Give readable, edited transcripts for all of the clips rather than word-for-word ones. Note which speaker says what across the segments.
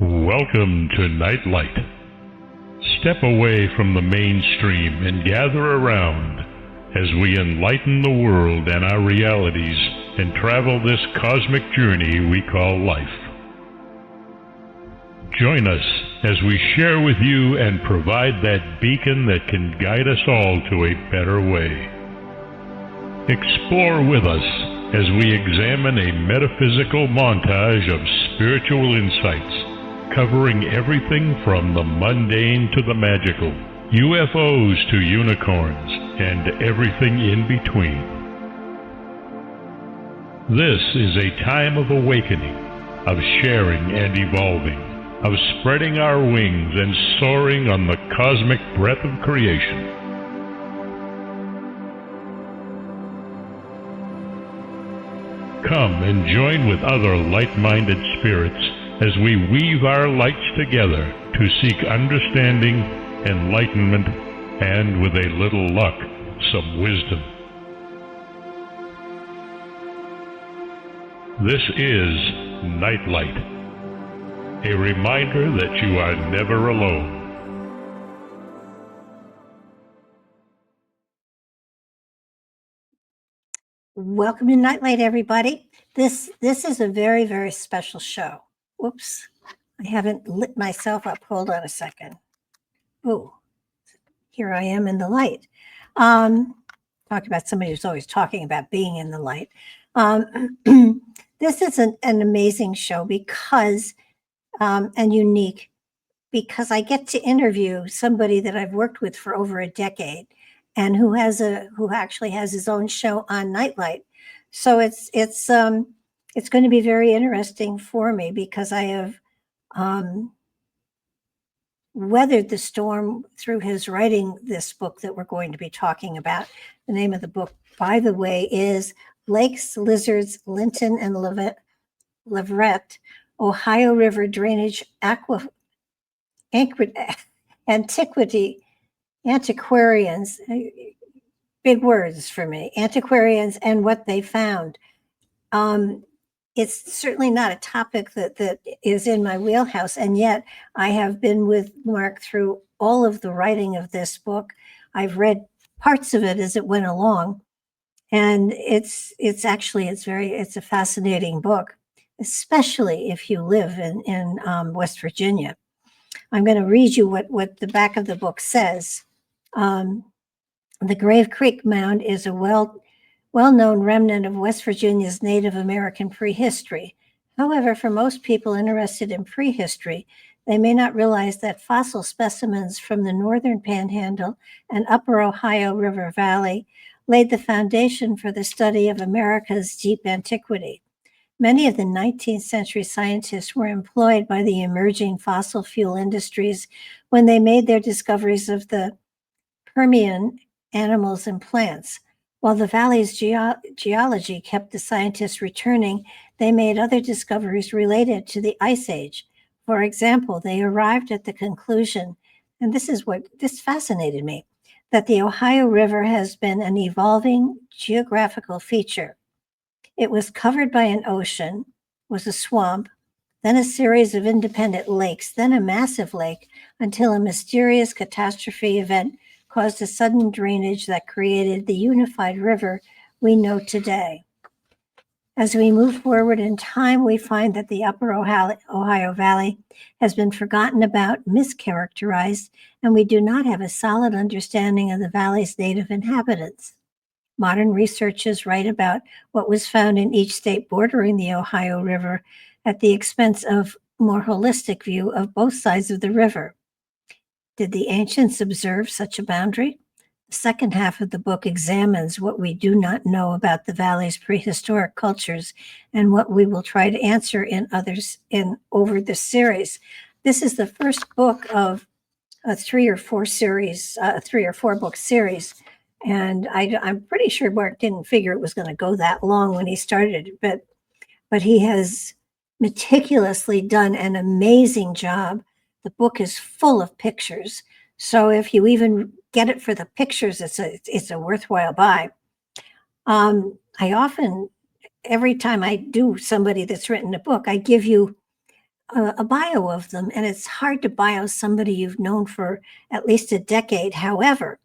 Speaker 1: Welcome to Nightlight. Step away from the mainstream and gather around as we enlighten the world and our realities and travel this cosmic journey we call life. Join us as we share with you and provide that beacon that can guide us all to a better way. Explore with us as we examine a metaphysical montage of spiritual insights, covering everything from the mundane to the magical, UFOs to unicorns, and everything in between. This is a time of awakening, of sharing and evolving, of spreading our wings and soaring on the cosmic breath of creation. Come and join with other light-minded spirits as we weave our lights together to seek understanding, enlightenment, and with a little luck, some wisdom. This is Nightlight, a reminder that you are never alone.
Speaker 2: Welcome to Nightlight, everybody. This is a very, very special show. Whoops, I haven't lit myself up. Hold on a second. Oh, here I am in the light. Talk about somebody who's always talking about being in the light. This is an amazing show because, and unique, because I get to interview somebody that I've worked with for over a decade and who actually has his own show on Nightlight. So it's going to be very interesting for me because I have weathered the storm through his writing this book that we're going to be talking about. The name of the book, by the way, is Lakes, Lizards, Linton, and Leverett, Ohio River Drainage Antiquity, Antiquarians, big words for me, Antiquarians and what they found. It's certainly not a topic that is in my wheelhouse, and yet I have been with Mark through all of the writing of this book. I've read parts of it as it went along, and it's a fascinating book, especially if you live in West Virginia. I'm going to read you what the back of the book says. The Grave Creek Mound is a well-known remnant of West Virginia's Native American prehistory. However, for most people interested in prehistory, they may not realize that fossil specimens from the northern Panhandle and upper Ohio River Valley laid the foundation for the study of America's deep antiquity. Many of the 19th century scientists were employed by the emerging fossil fuel industries when they made their discoveries of the Permian animals and plants. While the valley's geology kept the scientists returning, they made other discoveries related to the Ice Age. For example, they arrived at the conclusion, and this fascinated me, that the Ohio River has been an evolving geographical feature. It was covered by an ocean, was a swamp, then a series of independent lakes, then a massive lake, until a mysterious catastrophe event caused a sudden drainage that created the unified river we know today. As we move forward in time, we find that the upper Ohio Valley has been forgotten about, mischaracterized, and we do not have a solid understanding of the valley's native inhabitants. Modern researchers write about what was found in each state bordering the Ohio River at the expense of a more holistic view of both sides of the river. Did the ancients observe such a boundary? The second half of the book examines what we do not know about the valley's prehistoric cultures and what we will try to answer over this series. This is the first book of a 3 or 4 book series. And I'm pretty sure Mark didn't figure it was going to go that long when he started, but he has meticulously done an amazing job. The book is full of pictures. So if you even get it for the pictures, it's a worthwhile buy. I often, every time I do somebody that's written a book, I give you a bio of them, and it's hard to bio somebody you've known for at least a decade. However,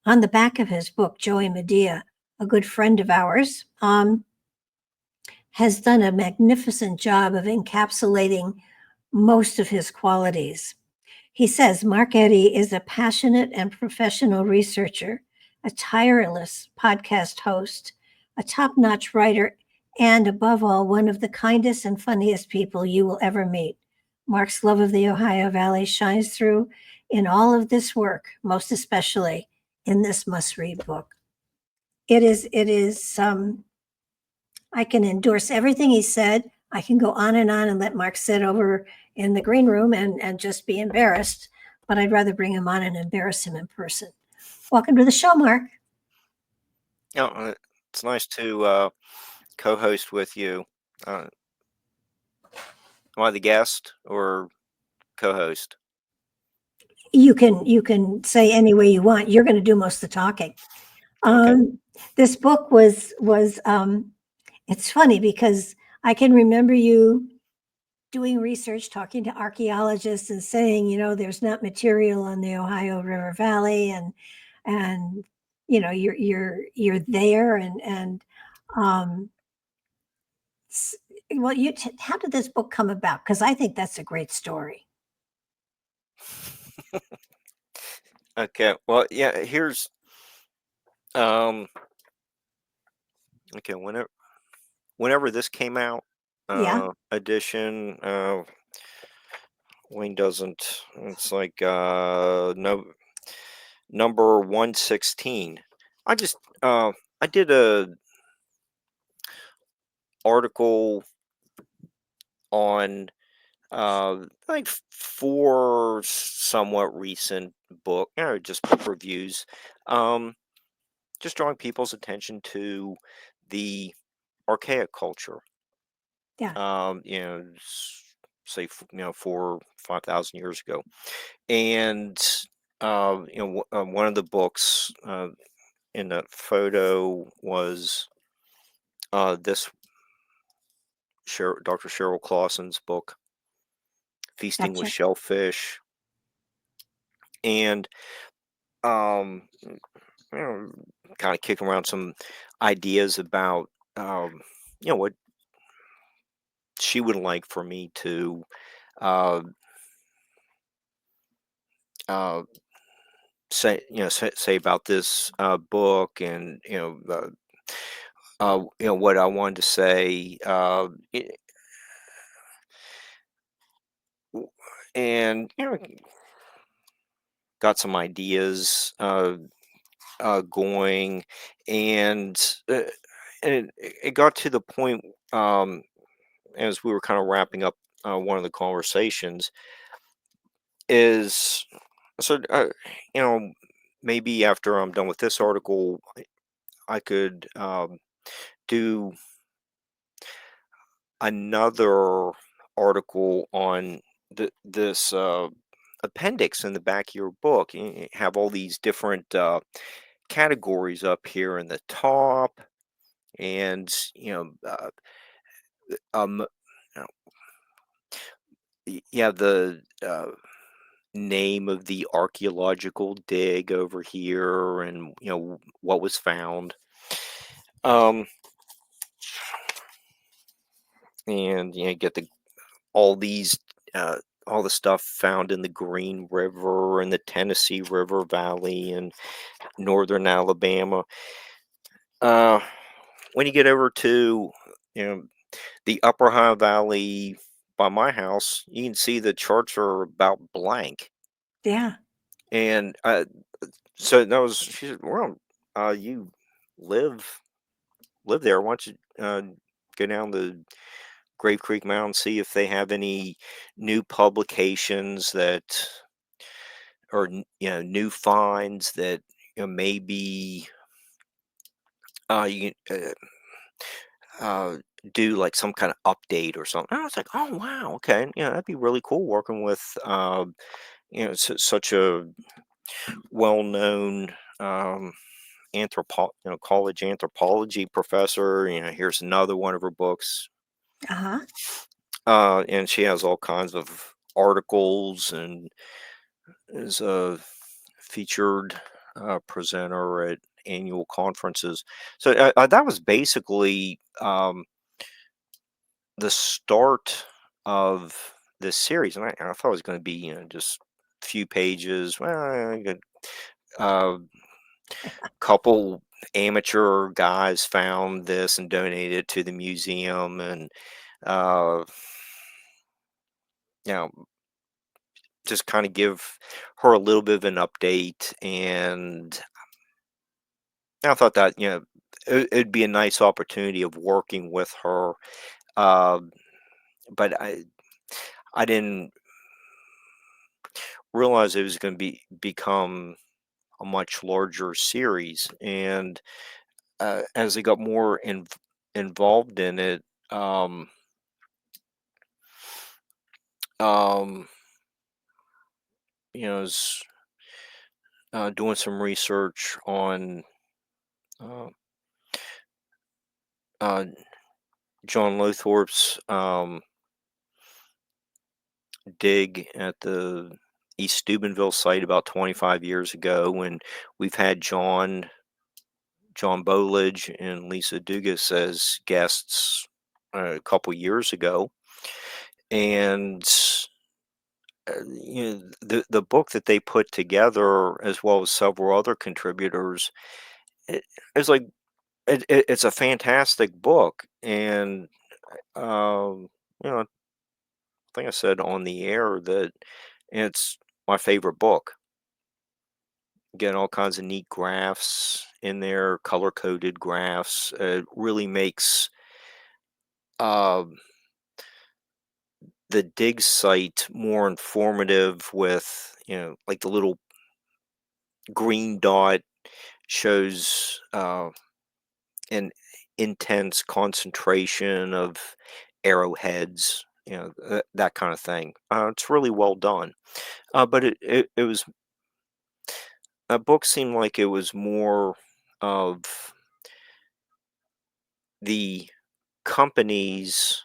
Speaker 2: on the back of his book, Joey Medea, a good friend of ours, has done a magnificent job of encapsulating most of his qualities. He says Mark Eddy is a passionate and professional researcher, a tireless podcast host, a top-notch writer, and above all, one of the kindest and funniest people you will ever meet. Mark's love of the Ohio Valley shines through in all of this work, most especially in this must-read book. It is, I can endorse everything he said. I can go on and let Mark sit over in the green room and just be embarrassed, but I'd rather bring him on and embarrass him in person. Welcome to the show, Mark.
Speaker 3: It's nice to co-host with you. Am I the guest or co-host?
Speaker 2: You can say any way you want. You're going to do most of the talking.
Speaker 3: Okay.
Speaker 2: This book was it's funny because I can remember you doing research, talking to archaeologists and saying, there's not material on the Ohio River Valley, and you're there, and well, how did this book come about? Because I think that's a great story.
Speaker 3: Okay. Well, yeah. Here's okay. Whenever this came out,
Speaker 2: Yeah.
Speaker 3: edition. Wayne doesn't. It's like no number 116. I did a article on like 4 somewhat recent book, just book reviews, just drawing people's attention to the archaic culture.
Speaker 2: Yeah.
Speaker 3: Say 4,000-5,000 years ago, and one of the books in the photo was this Dr. Cheryl Clausen's book, Feasting with
Speaker 2: Gotcha.
Speaker 3: Shellfish, and kind of kicking around some ideas about what she would like for me to uh, uh, say about this book, and what I wanted to say, and got some ideas going, and it got to the point, as we were kind of wrapping up one of the conversations, is so maybe after I'm done with this article, I could do another article on this appendix in the back of your book. You have all these different categories up here in the top, and um the name of the archaeological dig over here, and what was found, and get all these all the stuff found in the Green River and the Tennessee River Valley and northern Alabama. When you get over to the Upper Ohio Valley by my house, you can see the charts are about blank.
Speaker 2: Yeah.
Speaker 3: And so that was, she said, well, you live there. Why don't you go down the Grave Creek Mound, see if they have any new publications that, or new finds that maybe you can do like some kind of update or something. And I was like, oh wow, okay, that'd be really cool working with such a well-known college anthropology professor. Here's another one of her books.
Speaker 2: Uh-huh.
Speaker 3: and she has all kinds of articles and is a featured presenter at annual conferences. So that was basically the start of this series, and I thought it was going to be just a few pages. Well, I got a couple amateur guys found this and donated it to the museum, and uh, you know, just kind of give her a little bit of an update. And I thought that it'd be a nice opportunity of working with her, uh, but I didn't realize it was going to become a much larger series. And as I got more involved in it, um, um, was doing some research on uh, uh, John Lothrop's dig at the East Steubenville site about 25 years ago, and we've had John Bowledge and Lisa Dugas as guests a couple years ago. And the book that they put together, as well as several other contributors, it, it's like it's a fantastic book. And I think I said on the air that it's my favorite book. Getting all kinds of neat graphs in there, color coded graphs. It really makes uh, the dig site more informative with, like the little green dot shows an intense concentration of arrowheads, that kind of thing. It's really well done. But it was, a book seemed like it was more of the company's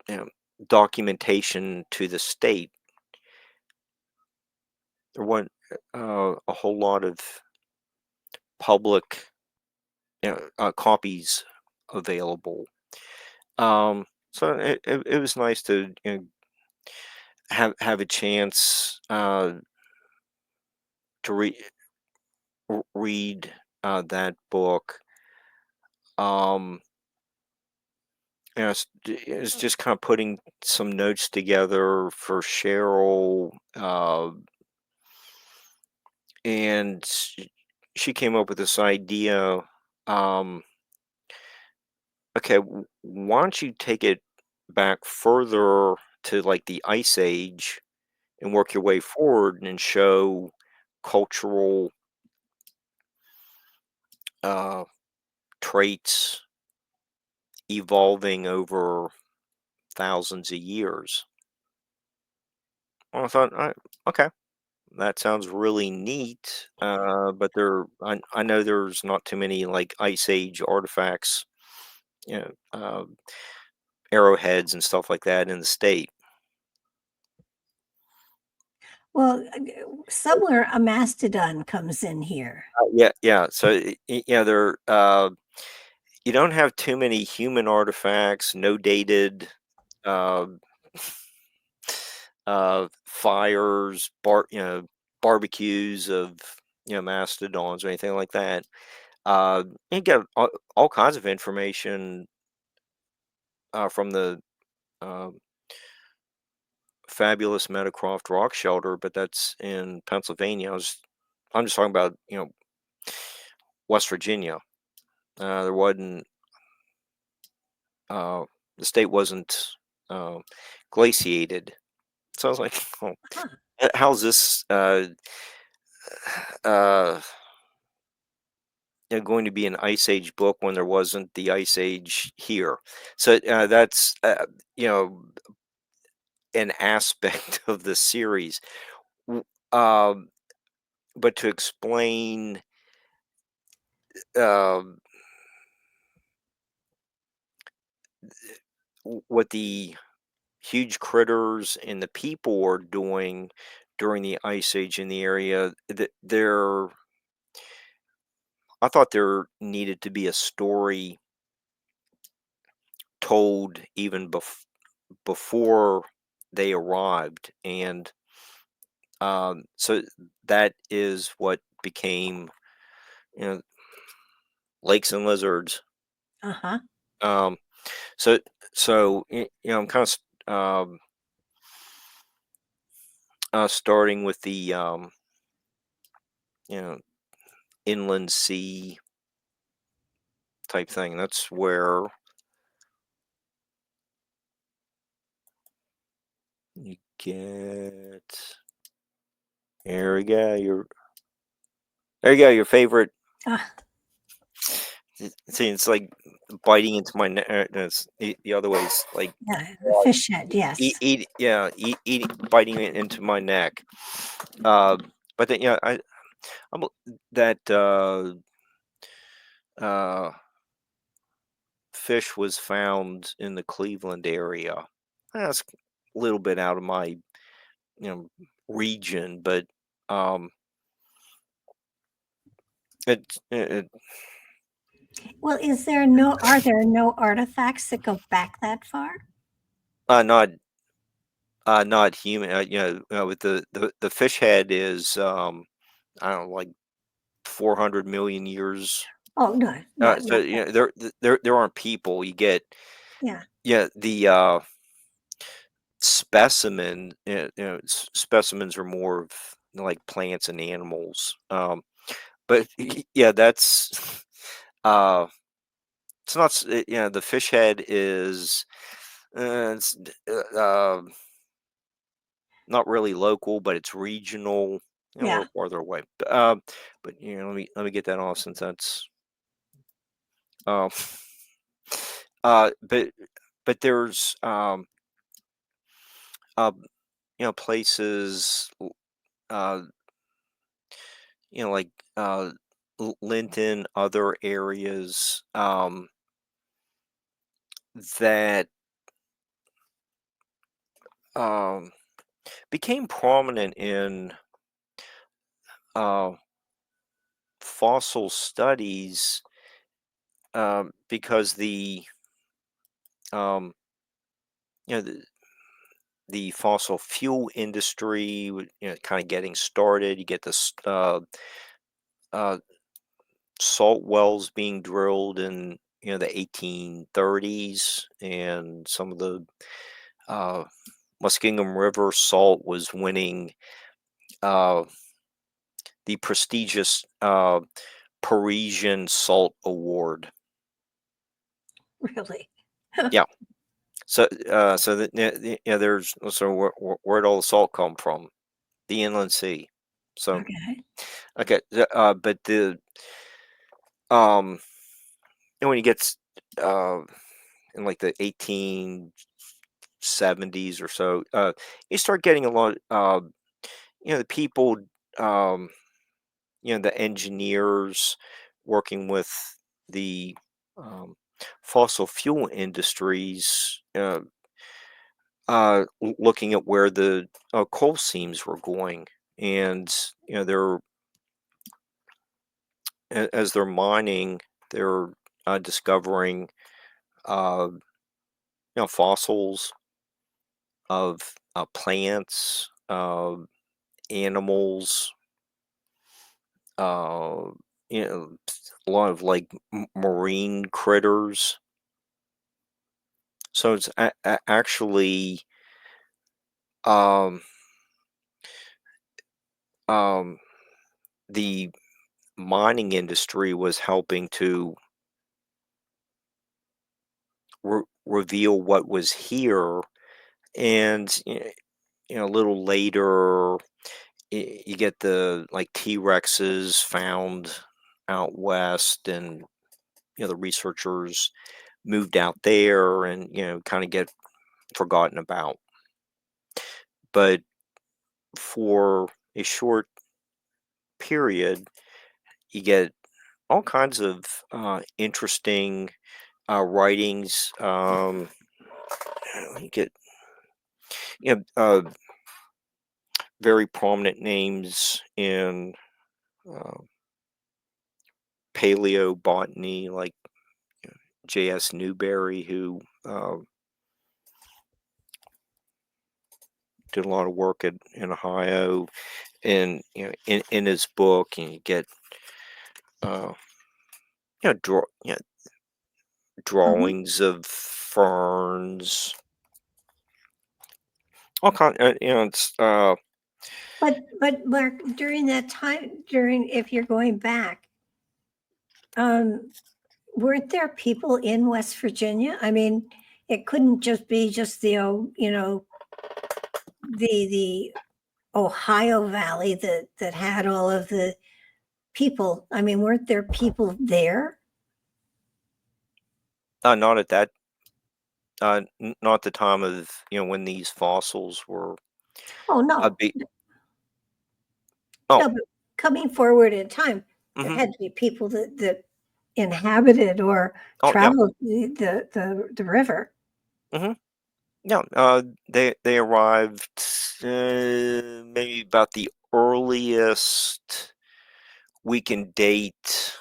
Speaker 3: you know, documentation to the state. There wasn't a whole lot of public copies available. So it was nice to have a chance to read that book. Um, it's just kind of putting some notes together for Cheryl, and she came up with this idea. Um, okay, why don't you take it back further to like the Ice Age and work your way forward and show cultural uh, traits evolving over thousands of years. Well, I thought, okay, that sounds really neat. But I know there's not too many like Ice Age artifacts, you know, uh, arrowheads and stuff like that in the state.
Speaker 2: Well, somewhere a mastodon comes in here.
Speaker 3: Yeah. So they're you don't have too many human artifacts, no dated uh, fires, barbecues of mastodons or anything like that. You get all kinds of information from the uh, fabulous Meadowcroft Rock Shelter, but that's in Pennsylvania. I'm just talking about West Virginia. There wasn't uh, the state wasn't uh, glaciated, so I was like, oh,
Speaker 2: Huh.
Speaker 3: how's this uh, going to be an Ice Age book when there wasn't the Ice Age here? So that's an aspect of the series. W- Um, but to explain um what the huge critters and the people were doing during the ice age in the area, I thought there needed to be a story told even before they arrived, and so that is what became, you know, lakes and lizards.
Speaker 2: Uh-huh.
Speaker 3: Um, so I'm kind of starting with the you know inland sea type thing. That's where you get. There we go. There you go. Your favorite.
Speaker 2: Ah,
Speaker 3: See, it's like biting into my neck. It's the other way. It's like
Speaker 2: yeah, the fish head, yes.
Speaker 3: biting it into my neck. Uh, but then, I'm that uh, fish was found in the Cleveland area. That's a little bit out of my region, but um, it
Speaker 2: Well, are there no artifacts that go back that far?
Speaker 3: not not human. With the fish head is I don't know, like 400 million years.
Speaker 2: Oh, no,
Speaker 3: So
Speaker 2: not that.
Speaker 3: there aren't people. You get
Speaker 2: Yeah,
Speaker 3: the specimen. Specimens are more of like plants and animals. But yeah, that's uh, it's not. The fish head is it's not really local, but it's regional. A
Speaker 2: yeah.
Speaker 3: little farther away. But let me get that off since that's um uh but there's uh places uh like Linton, other areas that um became prominent in uh fossil studies because um you know the, the fossil fuel industry kind of getting started. You get this uh salt wells being drilled in the 1830s, and some of the uh, Muskingum River salt was winning uh, the prestigious Parisian Salt Award.
Speaker 2: Really?
Speaker 3: Yeah. There's so where'd all the salt come from? The inland sea. So
Speaker 2: Okay.
Speaker 3: okay, but the and when you get uh in like the 1870s or so, you start getting a lot. The people, um, the engineers working with the fossil fuel industries, looking at where the coal seams were going, and they're as they're mining, they're discovering uh, fossils of plants, animals, uh, a lot of like marine critters. So it's actually um, um, the mining industry was helping to reveal what was here, and a little later you get the like T-Rexes found out west, and the researchers moved out there and kind of get forgotten about. But for a short period, you get all kinds of interesting writings. you get very prominent names in uh, paleobotany, like J.S. Newberry, who did a lot of work in Ohio, and in his book, and you get uh, draw
Speaker 2: Mhm.
Speaker 3: drawings of ferns, all kind. It's
Speaker 2: But Mark, during that time, if you're going back, um, weren't there people in West Virginia? I mean, it couldn't just be just the Ohio Valley that had all of the people. I mean, weren't there people there?
Speaker 3: not at that not the time of when these fossils were
Speaker 2: Oh
Speaker 3: a
Speaker 2: no,
Speaker 3: bit. Oh,
Speaker 2: no, but coming forward in time, there
Speaker 3: hmm
Speaker 2: had to be people that inhabited or
Speaker 3: oh yeah,
Speaker 2: traveled the river.
Speaker 3: hmm yeah. They arrived maybe about the earliest we can date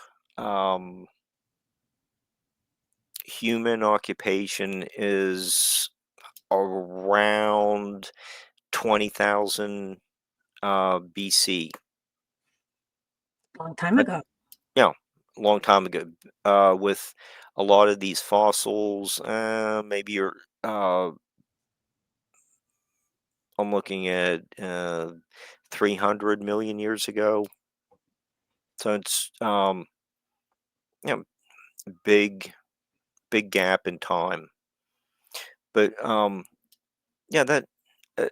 Speaker 3: human occupation is around 20,000 BC.
Speaker 2: Long time ago.
Speaker 3: Yeah, a long time ago. With a lot of these fossils, maybe you're. I'm looking at 300 million years ago. So it's you know, big, big gap in time. But yeah, that uh,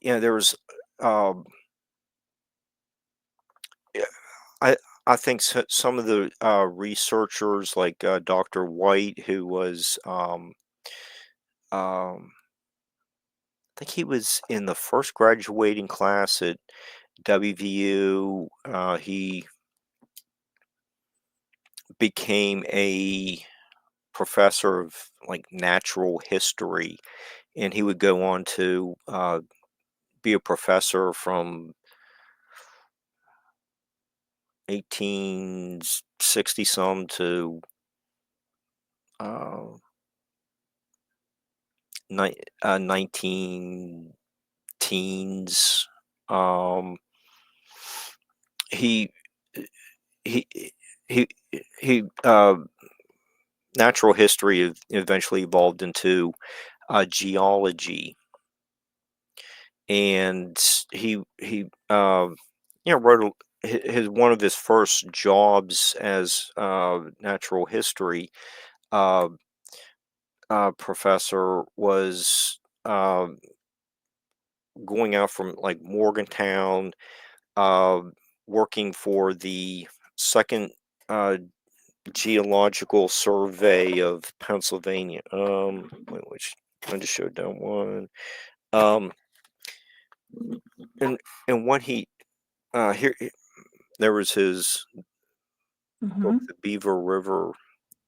Speaker 3: there was. Um, yeah, I think some of the researchers, like Dr. White, who was um, I think he was in the first graduating class at WVU. He became a professor of like natural history, and he would go on to be a professor from 1860 some to uh, 19 teens. Um, he he he he natural history eventually evolved into geology, and wrote his one of his first jobs as natural history uh, professor was going out from like Morgantown, uh, working for the second uh, geological survey of Pennsylvania. Which I just showed down one. Um, and what he here there was his book,
Speaker 2: Hmm.
Speaker 3: The Beaver River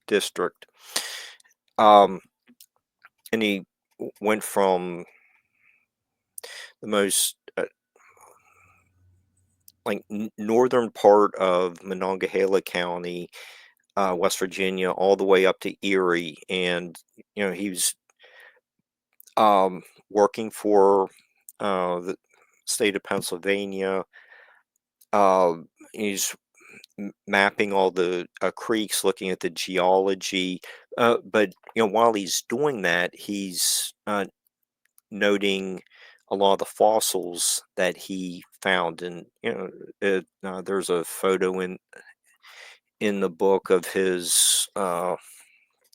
Speaker 3: District. Um, and he went from the most like northern part of Monongahela County, West Virginia, all the way up to Erie, and he was working for the state of Pennsylvania. He's mapping all the creeks, looking at the geology. But while he's doing that, he's noting a lot of the fossils that he found, and there's a photo in the book of his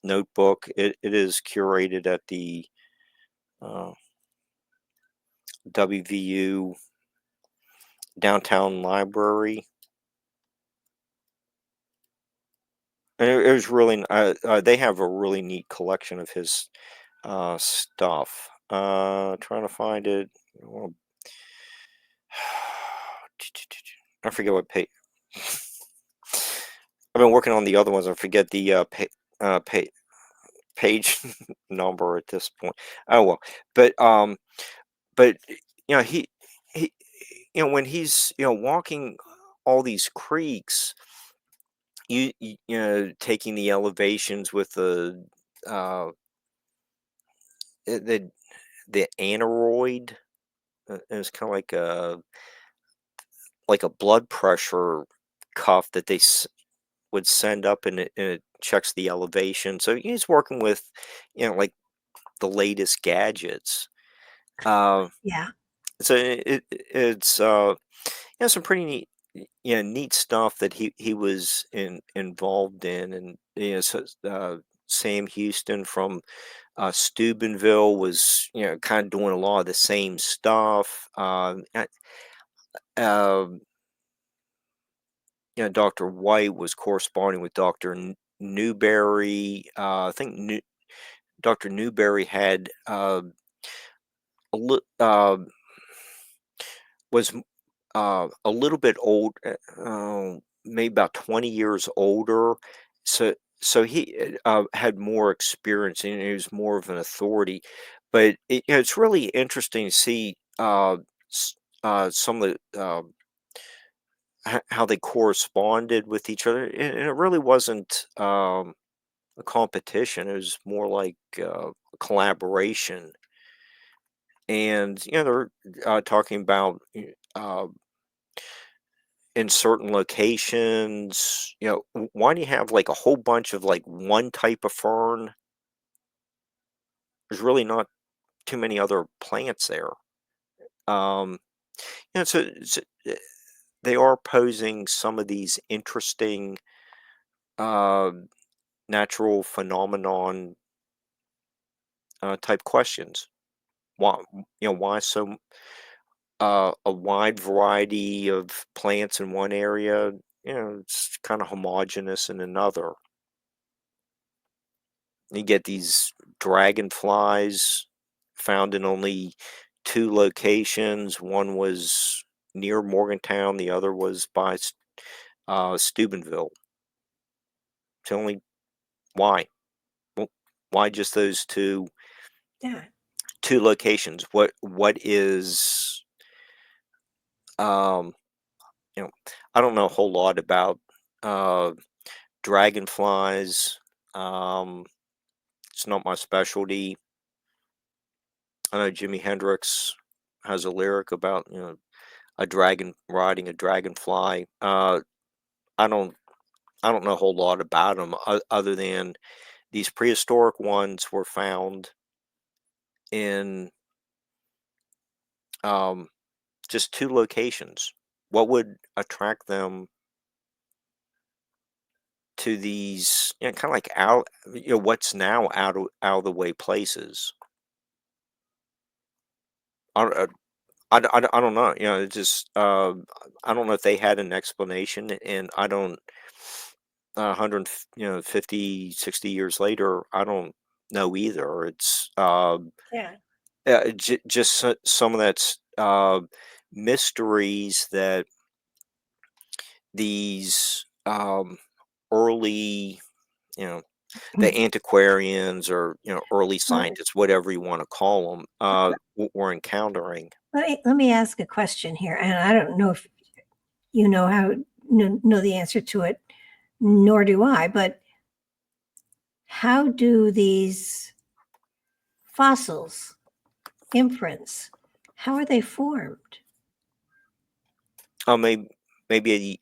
Speaker 3: notebook. It is curated at the uh, WVU downtown library. And it was really they have a really neat collection of his stuff. Trying to find it. Well, I forget what page. I've been working on the other ones. I forget the pay. page number at this point. Oh well, but but he when he's walking all these creeks, taking the elevations with uh the the aneroid. It's kind of like a blood pressure cuff that they would send up, and it checks the elevation. So he's working with like the latest gadgets. Uh,
Speaker 2: Yeah.
Speaker 3: so it's some pretty neat stuff that he was involved in. And so Sam Houston from Steubenville was kind of doing a lot of the same stuff. Um, Dr. White was corresponding with Dr. Newberry. I think Dr. Newberry had a was a little bit old, maybe about 20 years older. So he had more experience, and he was more of an authority. But it's really interesting to see some of the how they corresponded with each other, and it really wasn't a competition. It was more like a collaboration. And they're talking about uh, in certain locations. Why do you have like a whole bunch of like one type of fern? There's really not too many other plants there. Um, so they are posing some of these interesting uh, natural phenomenon type questions. Why, why so a wide variety of plants in one area? It's kind of homogeneous in another. You get these dragonflies found in only two locations. One was near Morgantown, the other was by Steubenville. Tell me why? Well, why just those
Speaker 2: Yeah.
Speaker 3: two locations? What is um you know I don't know a whole lot about uh dragonflies. Um it's not my specialty. I know Jimi Hendrix has a lyric about a dragon riding a dragonfly. I don't I don't know a whole lot about them, other than these prehistoric ones were found in um, just two locations. What would attract them to these, kind of like what's now out of the way places? I, don't- uh, I don't know. It just I don't know if they had an explanation, and I don't. 100, 50, 60 years later, I don't know either. It's
Speaker 2: Yeah.
Speaker 3: just some of that's mysteries that these early, you know, the antiquarians, or early
Speaker 2: Well,
Speaker 3: scientists, whatever you want to call them, were encountering.
Speaker 2: let me ask a question here, and I don't know if you know the answer to it, nor do I. But how do these fossils, imprints, how are they formed?
Speaker 3: Maybe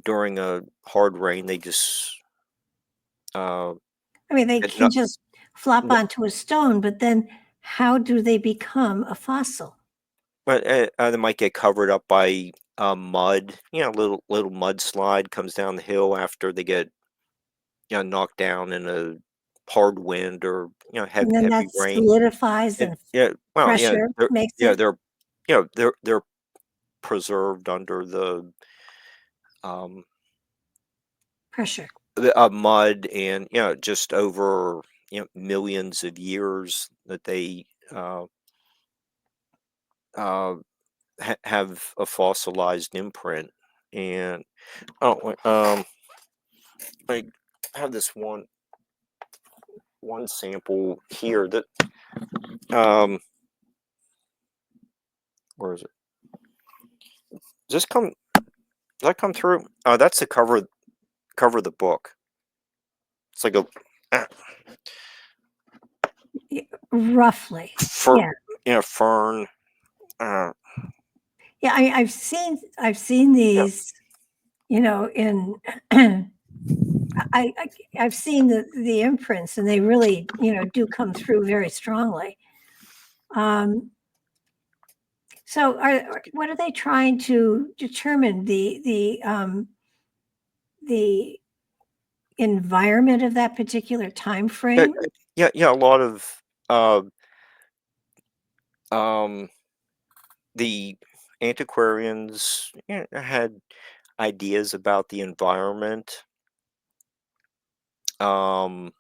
Speaker 3: during a hard rain, they just uh,
Speaker 2: I mean, they
Speaker 3: had
Speaker 2: can just flop onto a stone, but then how do they become a fossil?
Speaker 3: but they might get covered up by mud. Little mudslide comes down the hill after they get knocked down in a hard wind, or
Speaker 2: And then
Speaker 3: heavy
Speaker 2: that
Speaker 3: rain.
Speaker 2: solidifies
Speaker 3: And
Speaker 2: and
Speaker 3: well,
Speaker 2: pressure makes
Speaker 3: yeah
Speaker 2: it
Speaker 3: they're they're preserved under um,
Speaker 2: pressure.
Speaker 3: the mud, and just over millions of years that they uh, have a fossilized imprint. And oh, I have this one. one sample here that where is it? Does that come through? That's the cover of the book. It's like a
Speaker 2: Roughly.
Speaker 3: fern,
Speaker 2: Yeah.
Speaker 3: fern.
Speaker 2: Yeah, I've seen these, in I've seen the imprints, and they really, do come through very strongly. So what are they trying to determine? The environment of that particular time frame?
Speaker 3: Yeah. A lot of the antiquarians had ideas about the environment. You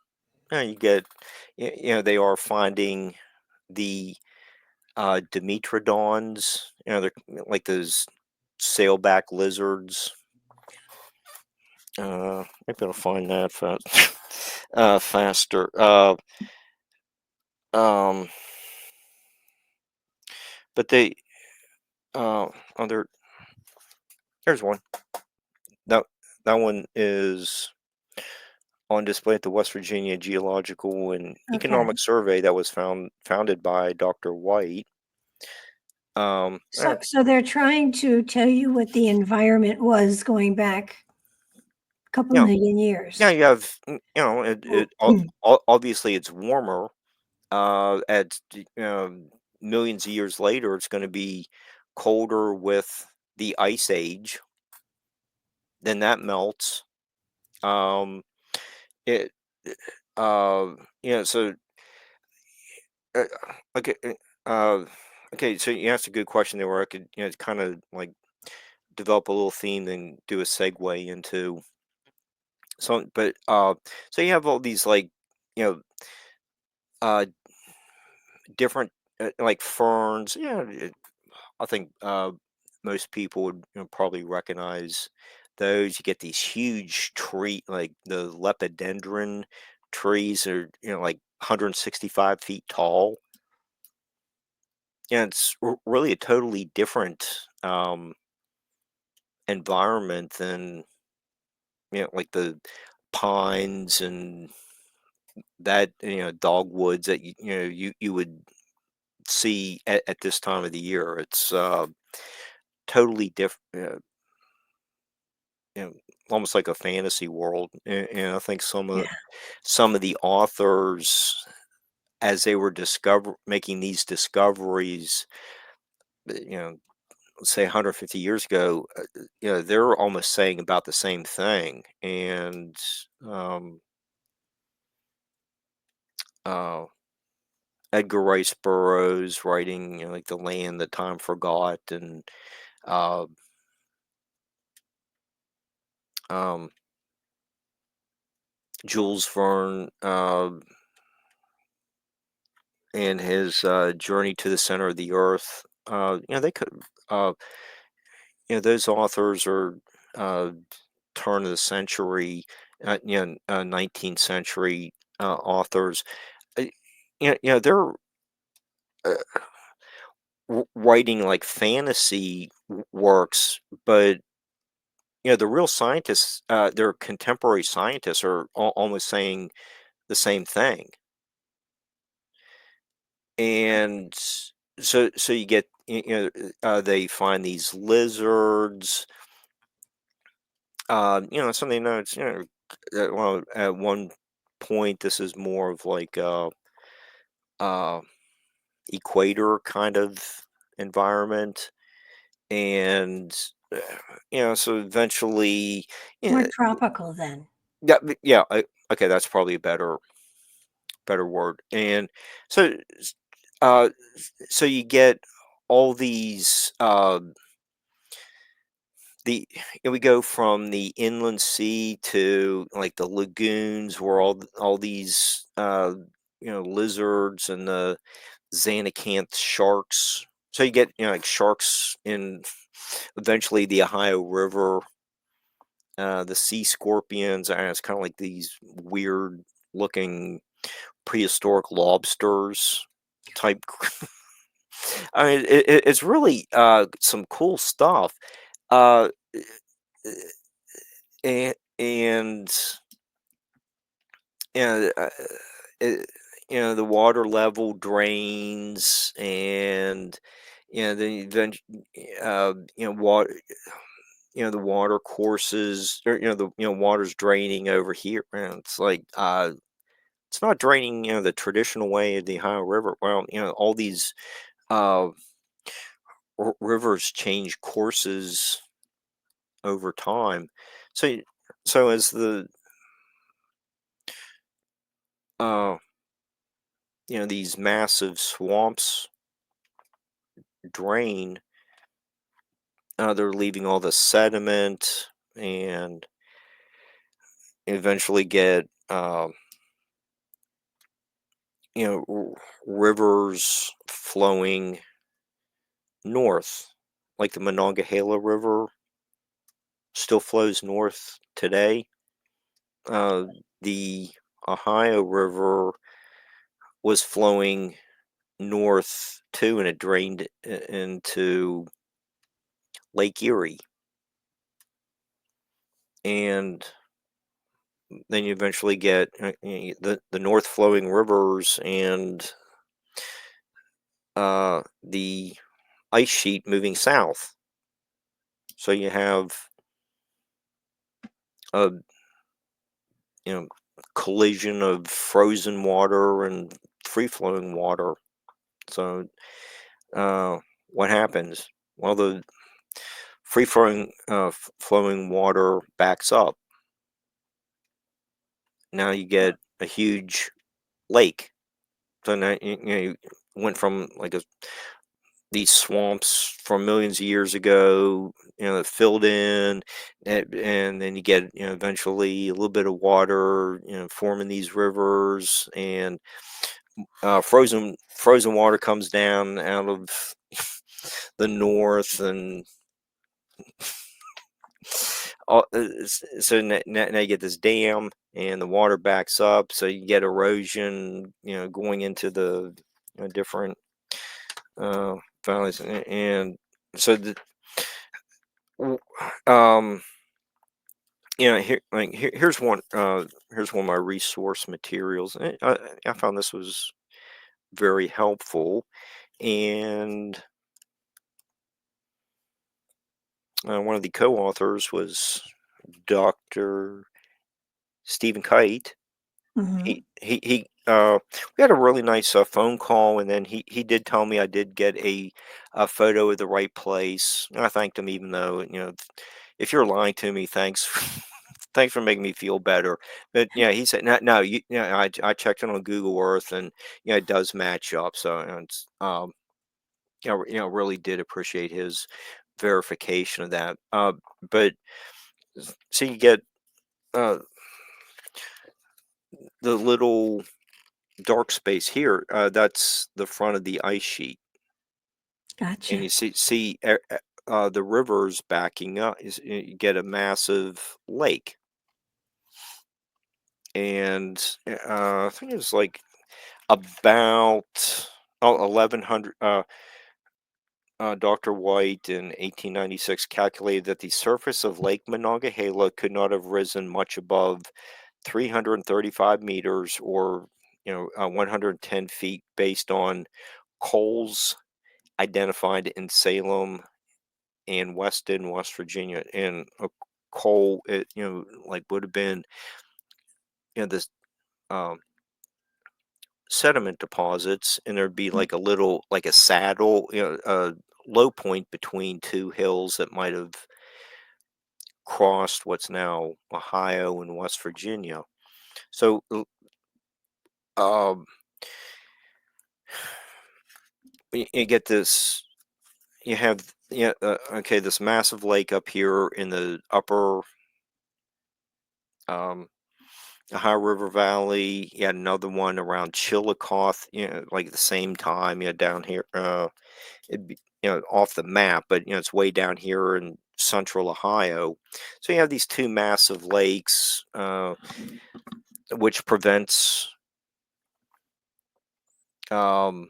Speaker 3: get, they are finding the Dimetrodons. They're like those sailback lizards. Maybe I'll find that faster. But they, there's one. That one is on display at the West Virginia Geological and
Speaker 2: Okay.
Speaker 3: Economic Survey that was founded by Dr. White.
Speaker 2: So they're trying to tell you what the environment was going back a couple million years.
Speaker 3: Yeah, you have, obviously it's warmer. At millions of years later, it's going to be colder with the ice age. Then that melts. It, so uh, okay, okay. So you asked a good question there, where I could, kind of like develop a little theme and do a segue into some. But so you have all these like, you know, uh, different like ferns. Yeah, I think most people would, probably recognize those. You get these huge tree, like the lepidodendron trees are, like 165 feet tall. Yeah, it's really a totally different environment than, like the pines and that, dogwoods that you would see at this time of the year. It's totally different. Almost like a fantasy world. And I think some of the authors, as they were making these discoveries, let's say 150 years ago, they're almost saying about the same thing. And uh, Edgar Rice Burroughs writing, like The Land That Time Forgot, and uh, um, Jules Verne and his Journey to the Center of the Earth. They could, uh, those authors are turn of the century, 19th century authors. Uh, they're writing like fantasy works, but the real scientists, their contemporary scientists, are almost saying the same thing. And so you get, they find these lizards. Something that's, well, at one point this is more of like uh equator kind of environment. And so eventually,
Speaker 2: More
Speaker 3: yeah.
Speaker 2: tropical then.
Speaker 3: Okay, that's probably a better word. And so uh so you get all these we go from the inland sea to like the lagoons, where all these lizards and the xanacanth sharks. So you get, like sharks in eventually the Ohio River, the sea scorpions. And it's kind of like these weird looking prehistoric lobsters type. I mean, it's really some cool stuff. Uh, and it, the water level drains, and then water. The water courses, or the water's draining over here, and it's like it's not draining the traditional way of the Ohio River. Well, all these uh rivers change courses over time. So so as the uh these massive swamps drain, they're leaving all the sediment, and eventually get rivers flowing north, like the Monongahela River still flows north today. Uh, the Ohio River was flowing north too, and it drained into Lake Erie. And then you eventually get the north flowing rivers, and the ice sheet moving south. So you have a collision of frozen water and free flowing water. So what happens? Well, the free flowing water backs up. Now you get a huge lake. So now you went from like these swamps from millions of years ago, that filled in, and then you get eventually a little bit of water, forming these rivers, and frozen water comes down out of the north, and so now you get this dam, and the water backs up, so you get erosion, going into the different valleys, and so um here's one of my resource materials. I found this was very helpful, and one of the co-authors was Dr. Stephen Kite.
Speaker 2: Mhm.
Speaker 3: We had a really nice phone call, and then he did tell me I did get a photo of the right place. And I thanked him, even though if you're lying to me, thanks. Thanks for making me feel better. But yeah, he said, no, no, I checked it on Google Earth, and it does match up. So, it's, really did appreciate his verification of that. But so you get uh, the little dark space here. That's the front of the ice sheet, and
Speaker 2: Gotcha.
Speaker 3: you see the rivers backing up. You get a massive lake, and I think it was like about 1100. Dr. White in 1896 calculated that the surface of Lake Monongahela could not have risen much above 335 meters, or 110 feet, based on coals identified in Salem and Weston, West Virginia. And a coal, it like would have been this um, sediment deposits, and there'd be
Speaker 2: Mm.
Speaker 3: like a little, like a saddle, a low point between two hills that might have crossed what's now Ohio and West Virginia. So um, you get this. You have okay, this massive lake up here in the upper um, Ohio River Valley. You had another one around Chillicothe, like the same time. Down here, it'd be off the map, but it's way down here in central Ohio. So you have these two massive lakes, which prevents um,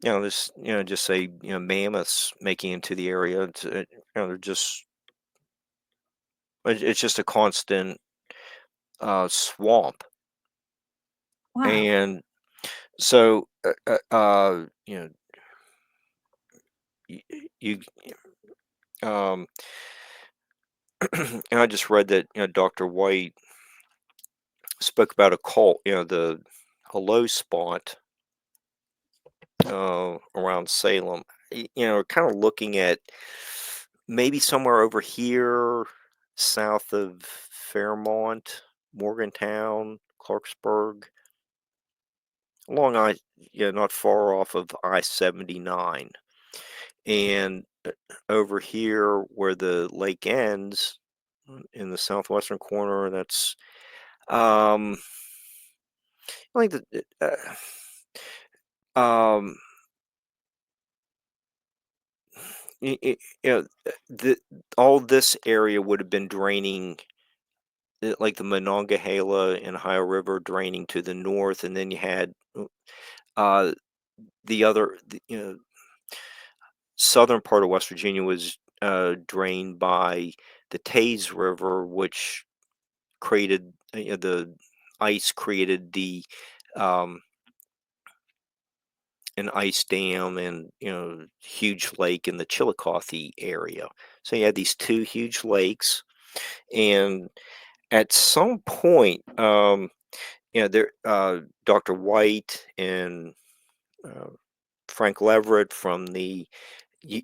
Speaker 3: just say, mammoths making into the area. They're just it's just a constant swamp,
Speaker 2: Wow.
Speaker 3: and so you, you um, and I just read that Dr. White spoke about a cult, a low spot around Salem. Kind of looking at maybe somewhere over here, south of Fairmont, Morgantown, Clarksburg, along not far off of I-79, and over here where the lake ends in the southwestern corner, that's um, I think that um the all this area would have been draining, like the Monongahela and Ohio River draining to the north, and then you had uh, the other, southern part of West Virginia was drained by the Taze River, which created the ice created the um, an ice dam and huge lake in the Chillicothe area. So you had these two huge lakes, and at some point, there, Dr. White and uh, Frank Leverett from the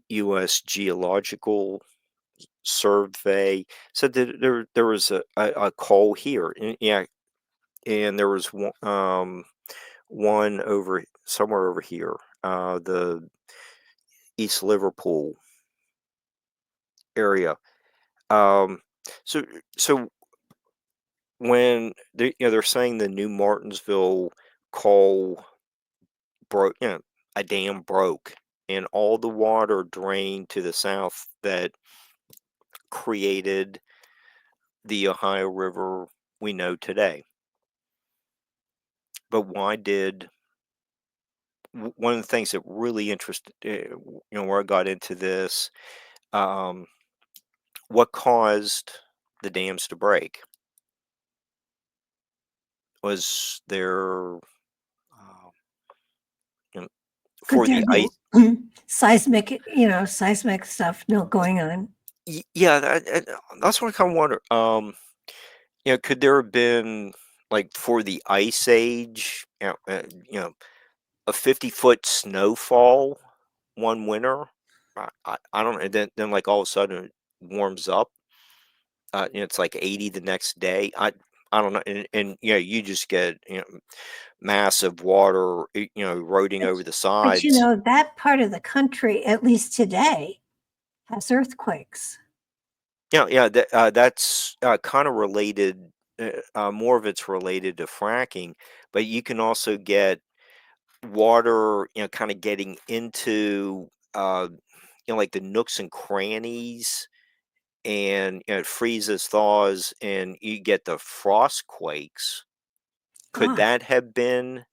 Speaker 3: U.S. Geological Survey said that there was a coal here, yeah, and there was one over somewhere over here, the East Liverpool area. Um, so so when they're saying the New Martinsville coal broke, a dam broke, and all the water drained to the south that created the Ohio River we know today. But why did one of the things that really interested, where I got into this, um, what caused the dams to break? Was there, you know,
Speaker 2: Could
Speaker 3: for
Speaker 2: there
Speaker 3: the
Speaker 2: be
Speaker 3: ice?
Speaker 2: seismic stuff no going on?
Speaker 3: Yeah, that's what I kind of wonder. Could there have been, like, for the ice age, a 50-foot snowfall one winter? I don't know. Then like all of a sudden it warms up. It's like 80 the next day. I don't know. And you just get massive water, eroding
Speaker 2: But,
Speaker 3: over the
Speaker 2: but
Speaker 3: sides.
Speaker 2: that part of the country, at least today, has earthquakes.
Speaker 3: Yeah, that's kind of related. More of it's related to fracking, but you can also get water, kind of getting into, like the nooks and crannies, and it freezes, thaws, and you get the frost quakes. Could
Speaker 2: God,
Speaker 3: that have been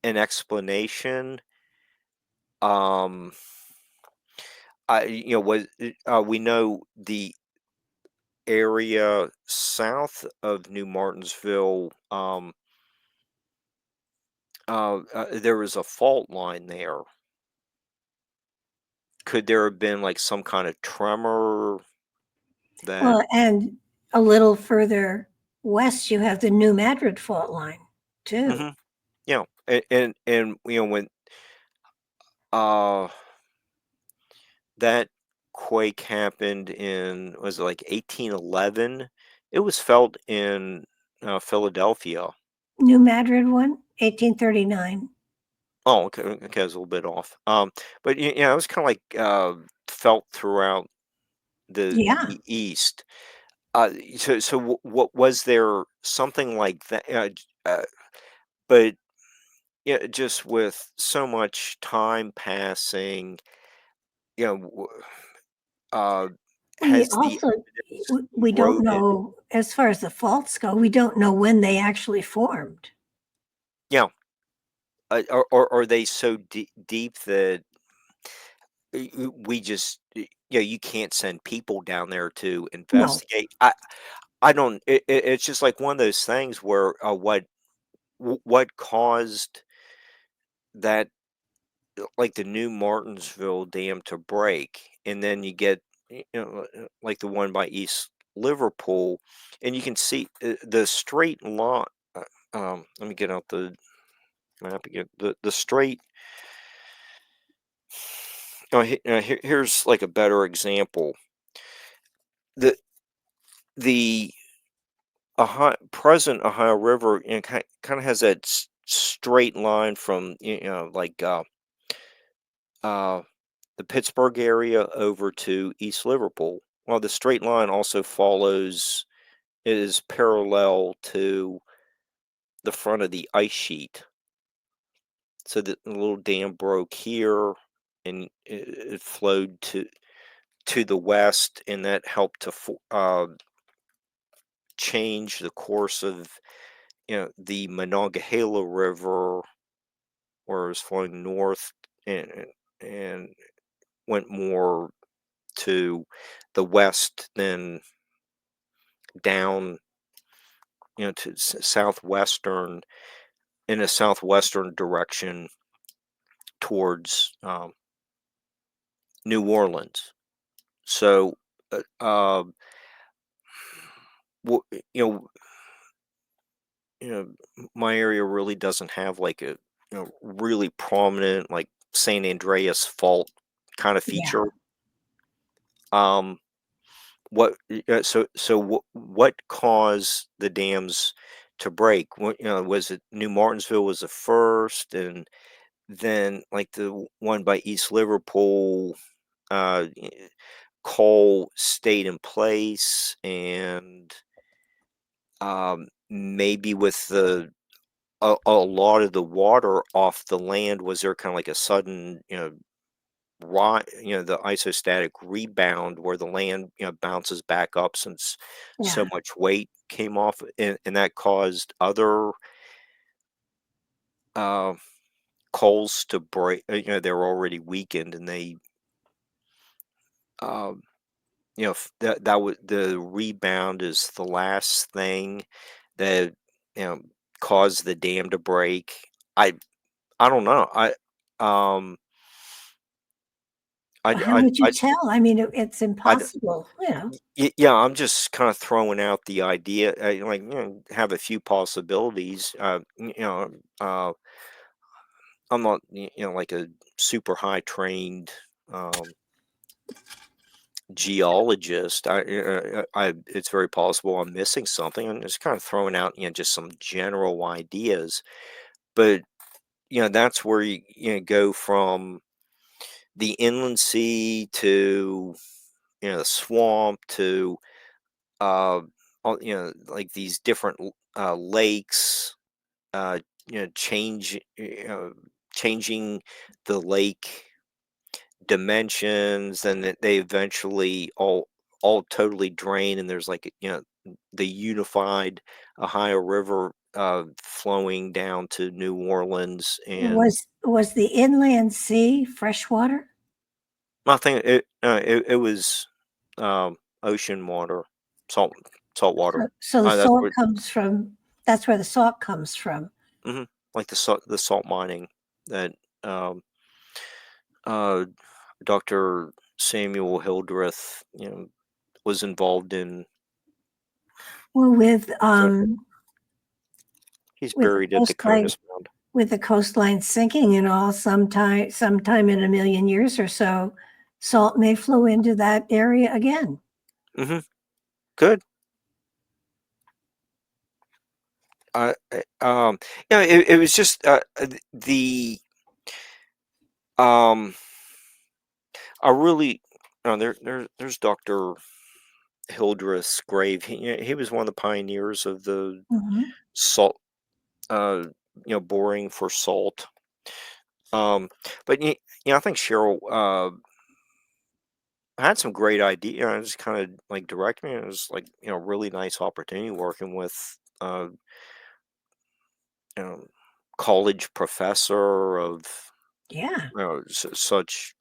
Speaker 3: an explanation? Um, we know the area south of New Martinsville, there was a fault line there. Could there have been like some kind of tremor that?
Speaker 2: well, and a little further west, you have the New Madrid fault line too.
Speaker 3: Hmm. And when uh that quake happened in, was it like 1811? It was felt in Philadelphia.
Speaker 2: New Madrid one, 1839.
Speaker 3: Oh, okay, okay, I was a little bit off. But it was kind of like felt throughout the
Speaker 2: Yeah.
Speaker 3: East. So what was there something like that? But just with so much time passing, you know, w- uh,
Speaker 2: We
Speaker 3: has the
Speaker 2: also,
Speaker 3: evidence
Speaker 2: we don't
Speaker 3: eroded?
Speaker 2: know, as far as the faults go, we don't know when they actually formed.
Speaker 3: Yeah, or are they so deep that we just you can't send people down there to
Speaker 2: No,
Speaker 3: investigate? I don't. It's just like one of those things where what caused that, like the new Martinsville Dam to break, and then you get like the one by East Liverpool, and you can see the straight line. Let me get out the map again. The straight. Here's like a better example. The the present Ohio River, kind of has that straight line from like uh, the Pittsburgh area over to East Liverpool. Well, the straight line also is parallel to the front of the ice sheet. So the little dam broke here, and it flowed to the west, and that helped to change the course of the Monongahela River, where it was flowing north, and went more to the west than down, to southwestern, in a southwestern direction towards New Orleans. So, wh- you know, my area really doesn't have like a really prominent like San Andreas fault kind of
Speaker 2: yeah.
Speaker 3: feature. Um, what caused the dams to break? Was it New Martinsville was the first, and then like the one by East Liverpool, coal stayed in place, and maybe with a lot of the water off the land, was there kind of like a sudden the isostatic rebound where the land bounces back up since so
Speaker 2: Yeah.
Speaker 3: much weight came off, and that caused other uh, coals to break. They were already weakened, and they um, that was the rebound is the last thing that you know caused the dam to break. I I don't know. Um
Speaker 2: How would you
Speaker 3: I
Speaker 2: tell? I mean, it's
Speaker 3: I
Speaker 2: impossible, you know.
Speaker 3: Yeah, I'm just kind of throwing out the idea, like, have a few possibilities. I'm not, like a super high trained um, geologist. It's very possible I'm missing something. I'm just kind of throwing out, just some general ideas. But that's where you go from the inland sea to the swamp to uh, like these different lakes, changing the lake dimensions, and that they eventually all totally drain, and there's like the unified Ohio River flowing down to New Orleans, and
Speaker 2: Was the inland sea freshwater?
Speaker 3: I think it was ocean water, salt salt water.
Speaker 2: So the
Speaker 3: That's
Speaker 2: salt
Speaker 3: what.
Speaker 2: comes from, that's where the salt comes from.
Speaker 3: Mhm. Like the salt mining that, um, uh, Dr. Samuel Hildreth, was involved in.
Speaker 2: Well,
Speaker 3: So he's
Speaker 2: with the
Speaker 3: buried at the
Speaker 2: coastline,
Speaker 3: Conus Mound.
Speaker 2: with the coastline sinking and all, sometime in a million years or so, salt may flow into that area again.
Speaker 3: Mhm. Good. It was just, um, I really, there's Dr. Hildreth's grave. He was one of the pioneers of the
Speaker 2: Mhm.
Speaker 3: salt, uh, boring for salt. Um, but I think Cheryl, had some great idea. Just kind of like direct me. It was like really nice opportunity working with you know college professor of
Speaker 2: Yeah.
Speaker 3: such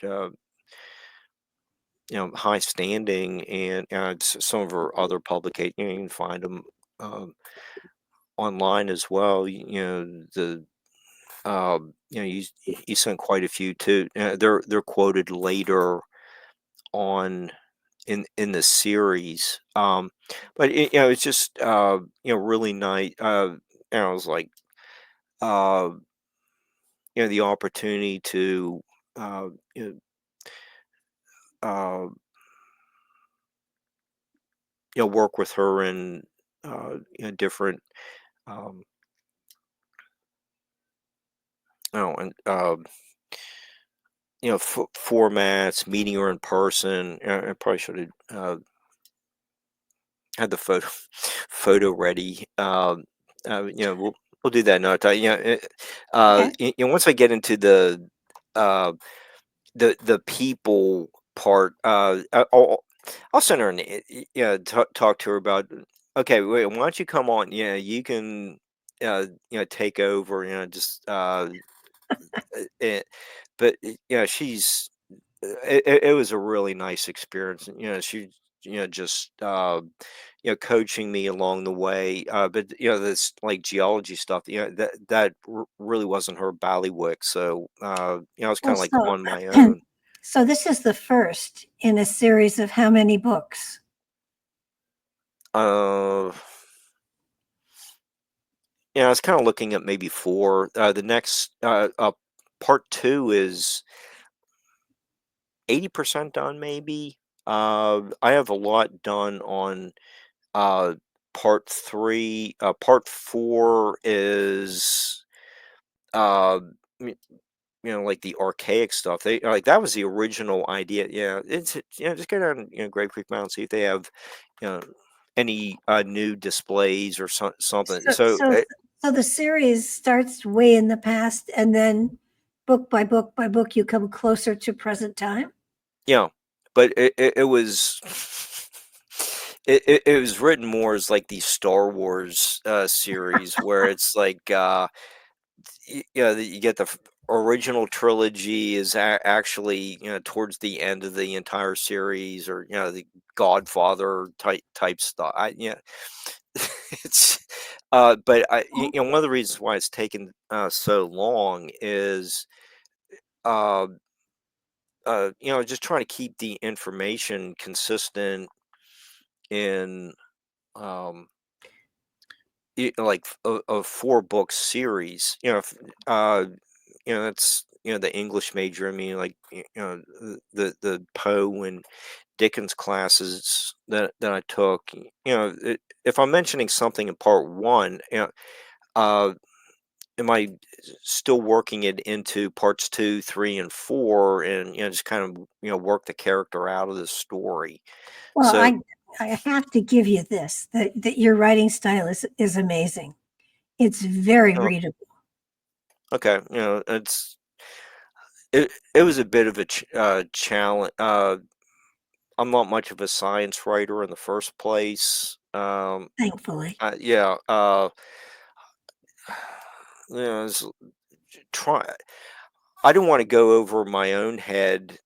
Speaker 3: high standing, and some of her other publications, you can find them um, online as well. You sent quite a few too. They're quoted later on in the series. But it's just really nice. I was like uh, the opportunity to uh, you uh, work with her in different um, and formats, meeting her in person. I probably should have had the photo ready. We'll do that another time.
Speaker 2: Okay.
Speaker 3: Once I get into uh, the people part, I'll send her talk to her about. Okay, wait. Why don't you come on? Yeah, you can. Take over. Just it, but she's it was a really nice experience. She just coaching me along the way. But this like geology stuff. That really wasn't her ballywick. So I was kind
Speaker 2: Well,
Speaker 3: of like
Speaker 2: so
Speaker 3: on my own.
Speaker 2: so this is the first in a series of how many books?
Speaker 3: Uh, I was kind of looking at maybe four. The next part two is 80% done, maybe. I have a lot done on Uh, part 3. Part 4 is, uh, m like the archaic stuff. They like, that was the original idea. Yeah, just go down, Grave Creek Mound, see if they have, you know, any, new displays or something.
Speaker 2: So,
Speaker 3: So,
Speaker 2: so, so the series starts way in the past, and then book by book by book, you come closer to present time.
Speaker 3: yeah, but it was it was written more as, like, the Star Wars, series where it's like, you get the original trilogy is actually towards the end of the entire series, or the Godfather type stuff. It's but one of the reasons why it's taken so long is uh just trying to keep the information consistent in um like a 4 book series. That's the English major. I mean, like the Poe and Dickens classes that I took. If I'm mentioning something in part one, uh, am I still working it into parts 2, 3, and 4, and just kind of work the character out of the story.
Speaker 2: Well,
Speaker 3: So
Speaker 2: I have to give you this, that your writing style is amazing. It's very
Speaker 3: uh,
Speaker 2: readable.
Speaker 3: okay, it was a bit of a challenge. I'm not much of a science writer in the first place.
Speaker 2: Thankfully.
Speaker 3: Yeah, it's try. I don't want to go over my own head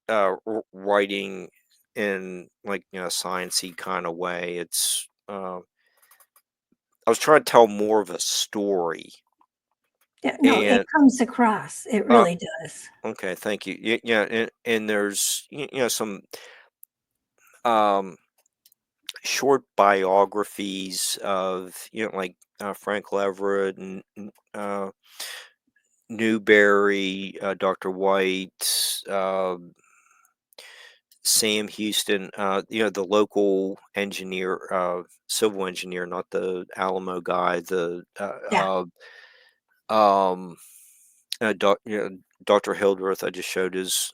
Speaker 3: writing in like a sciencey kind of way. I was trying to tell more of a story,
Speaker 2: Yeah, no, it
Speaker 3: and
Speaker 2: comes across. It
Speaker 3: uh,
Speaker 2: really does.
Speaker 3: okay, thank you. Yeah, and there's some um short biographies of like Frank Leverett and Newberry, Dr. White, Sam Houston, the local engineer, civil engineer, not the Alamo guy, the
Speaker 2: Yeah.
Speaker 3: um, Dr. Hildreth. I just showed his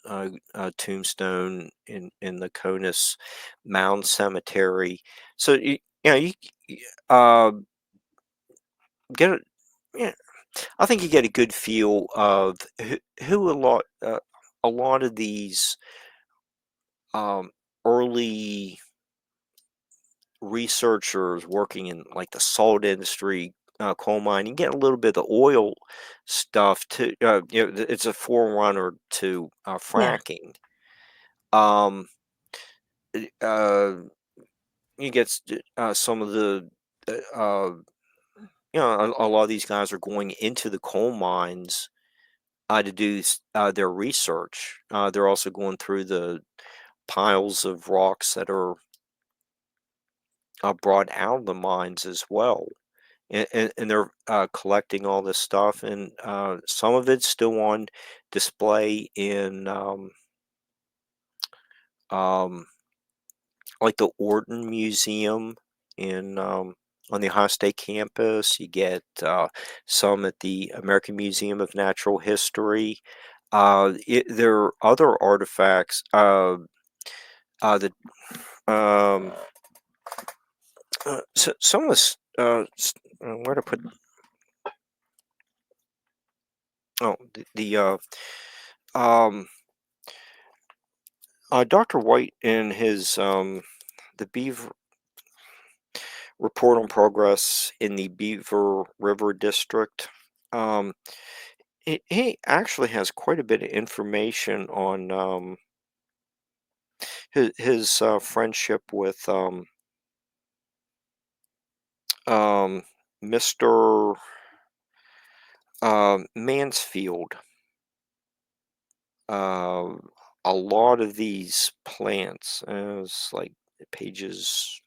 Speaker 3: tombstone in the Conus Mound Cemetery. So you get a, yeah, I think you get a good feel of who a lot of these um, early researchers working in like the salt industry, coal mining, get a little bit of the oil stuff too. It's a forerunner to
Speaker 2: Yeah.
Speaker 3: fracking. Um, uh, you get some of the, a lot of these guys are going into the coal mines to do their research. They're also going through the piles of rocks that are brought out of the mines as well. And they're collecting all this stuff, and some of it's still on display in um, like the Orton Museum in on the Ohio State campus. You get some at the American Museum of Natural History. There are other artifacts that um, some of this. Where to put? Oh, um, Dr. White in his the Beaver report on progress in the Beaver River District. Um, he actually has quite a bit of information on his friendship with Mr. Mansfield. Uh, a lot of these plants, it's like pages.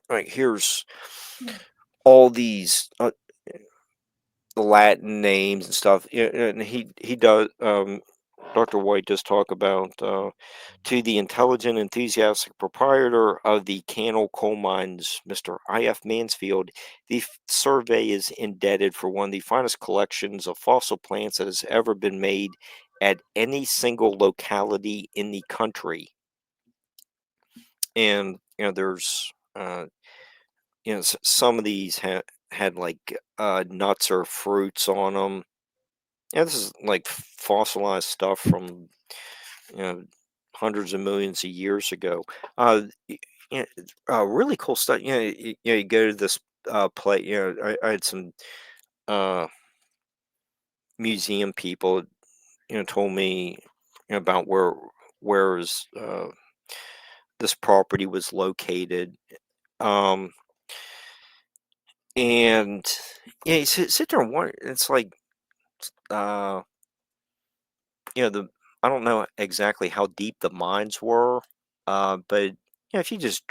Speaker 3: Right here's all these the Latin names and stuff. Yeah, and he does. Dr. White does talk about to the intelligent, enthusiastic proprietor of the Cannell Coal Mines, Mr. I.F. Mansfield. The survey is indebted for one of the finest collections of fossil plants that has ever been made at any single locality in the country. And there's some of these had like nuts or fruits on them. Yeah, this is like fossilized stuff from you know hundreds of millions of years ago. Yeah, really cool stuff. You go to this place. I had some uh, museum people, told me about where is this property was located. Um, and yeah, you sit there and wonder. It's like uh, the I don't know exactly how deep the mines were, but if you just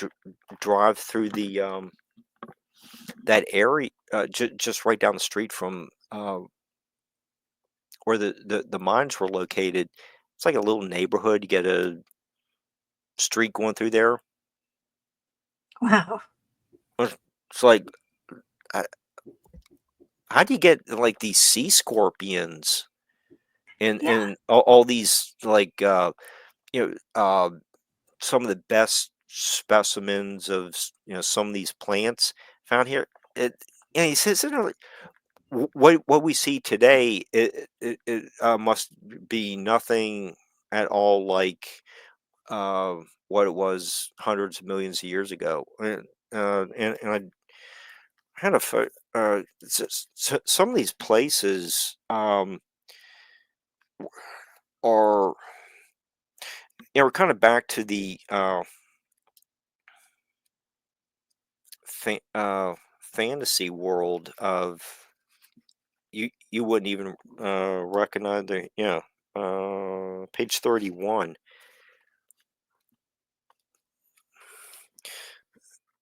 Speaker 3: drive through the that area, just right down the street from where the mines were located, it's like a little neighborhood. You get a street going through there.
Speaker 2: Wow.
Speaker 3: It's like, uh, how do you get like these sea scorpions and
Speaker 2: Yeah.
Speaker 3: all these like you know uh, some of the best specimens of some of these plants found here. It, he says what we see today, it must be nothing at all like what it was hundreds of millions of years ago. And I had a some of these places are we're kind of back to the fantasy world of you wouldn't even recognize the page 31.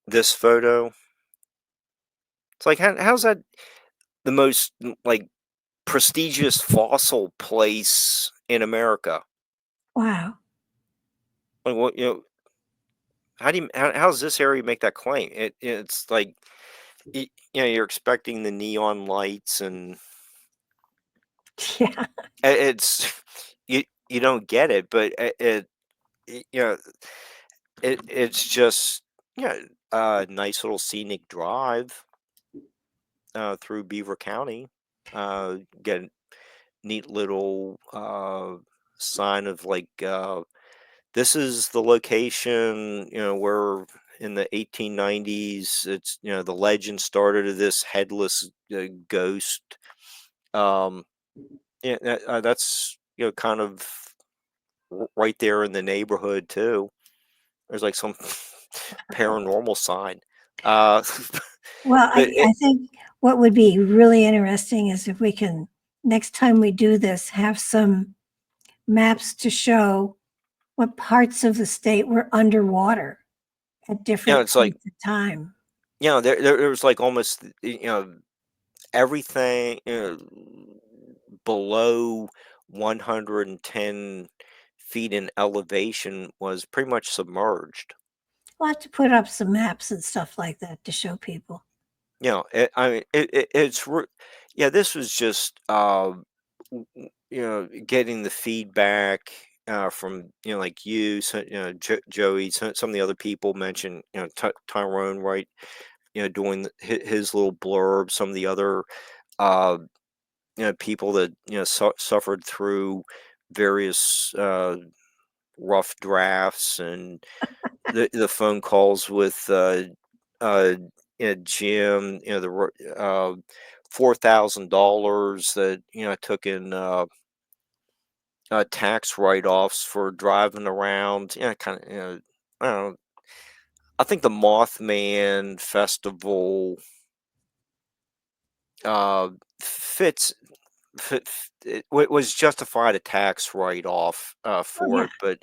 Speaker 3: This photo, it's like how's that the most like prestigious fossil place in America?
Speaker 2: Wow.
Speaker 3: Like what how do you how does this area make that claim? It's like you're expecting the neon lights and
Speaker 2: Yeah.
Speaker 3: it's you don't get it, but it it's just a nice little scenic drive through Beaver County. Get a neat little sign of like this is the location, where in the 1890s, it's, the legend started of this headless ghost. Um, yeah, that's, kind of right there in the neighborhood too. There's like some paranormal sign. Uh,
Speaker 2: Well,
Speaker 3: but
Speaker 2: I think what would be really interesting is if we can, next time we do this, have some maps to show what parts of the state were underwater at different
Speaker 3: it's like,
Speaker 2: points of time.
Speaker 3: there was like almost, everything, below 110 feet in elevation was pretty much submerged.
Speaker 2: We'll have to put up some maps and stuff like that to show people.
Speaker 3: I mean, yeah, this was just, getting the feedback from, like you, so, Joey, some of the other people mentioned, Tyrone, right? Doing his little blurb, some of the other, uh, people that, suffered through various rough drafts, and the phone calls with uh, Jim, $4,000 that took in tax write-offs for driving around. Kind of. I don't know. I think the Mothman Festival uh, fits. It was justified a tax write-off
Speaker 2: Oh,
Speaker 3: for
Speaker 2: yeah.
Speaker 3: it, but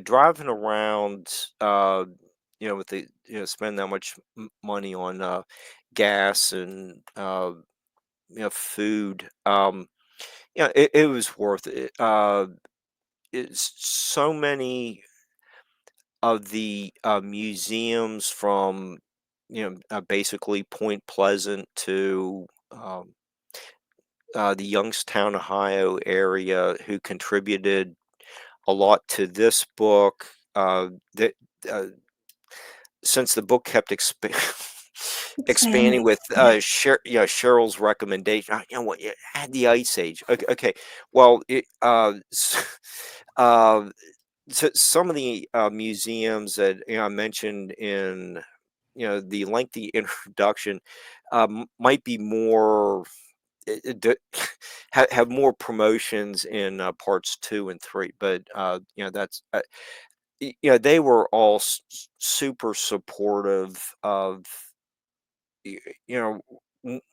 Speaker 3: driving around, with the spend that much money on gas and food, it was worth it. It's so many of the museums from basically Point Pleasant to the Youngstown, Ohio area who contributed a lot to this book. That uh, since the book kept expanding
Speaker 2: Expanding.
Speaker 3: with
Speaker 2: Yeah.
Speaker 3: Cheryl's recommendation, what, add the Ice Age. Okay, okay. Well, uh, so some of the museums that I mentioned in the lengthy introduction might be more have more promotions in parts 2 and 3, but that's they were all super supportive of y- you know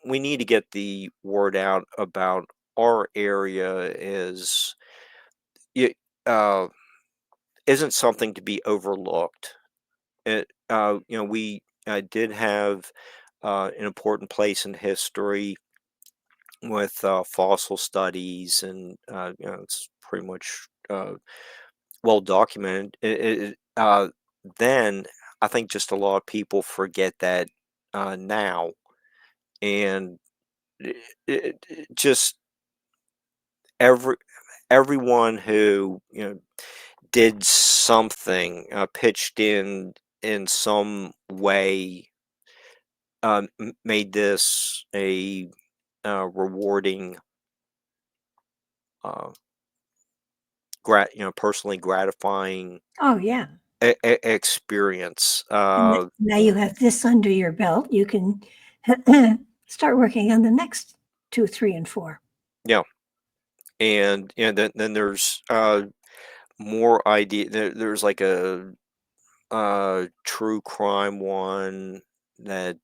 Speaker 3: we need to get the word out about our area is it isn't something to be overlooked. We did have an important place in history with fossil studies, and it's pretty much well documented. Then I think just a lot of people forget that now, and just every everyone who did something, pitched in some way, made this a rewarding, uh, personally gratifying
Speaker 2: Oh, yeah.
Speaker 3: experience.
Speaker 2: And now you have this under your belt. You can start working on the next 2, 3, and 4.
Speaker 3: Yeah, and then there's more idea. There's like a true crime one that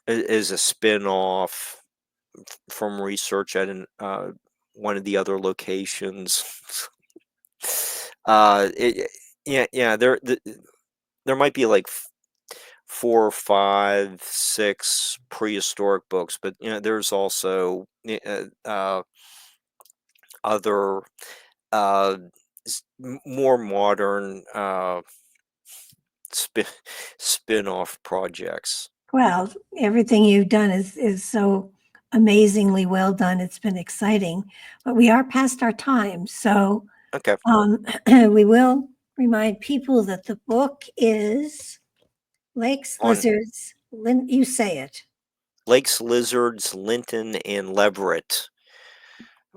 Speaker 3: is a spin-off from research at one of the other locations. Yeah, there might be like 4 or 5, 6 prehistoric books, but there's also other uh, more modern spin spin-off projects.
Speaker 2: Well, everything you've done is so amazingly well done. It's been exciting, but we are past our time. So
Speaker 3: Okay,
Speaker 2: we will remind people that the book is Lakes,
Speaker 3: on
Speaker 2: Lizards, you say it.
Speaker 3: Lakes, Lizards, Linton, and Leverett.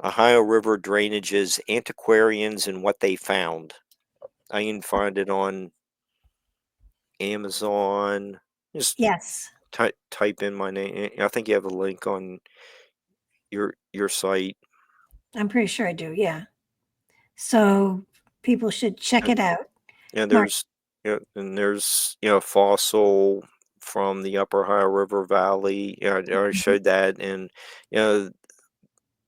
Speaker 3: Ohio River drainages, antiquarians, and what they found. I can find it on Amazon. Just
Speaker 2: Yes,
Speaker 3: type in my name. I think you have a link on your site.
Speaker 2: I'm pretty sure I do. Yeah. So people should check
Speaker 3: And
Speaker 2: it out.
Speaker 3: yeah,
Speaker 2: Mark,
Speaker 3: there's fossil from the Upper Ohio River Valley. Yeah, I already showed that, and you know,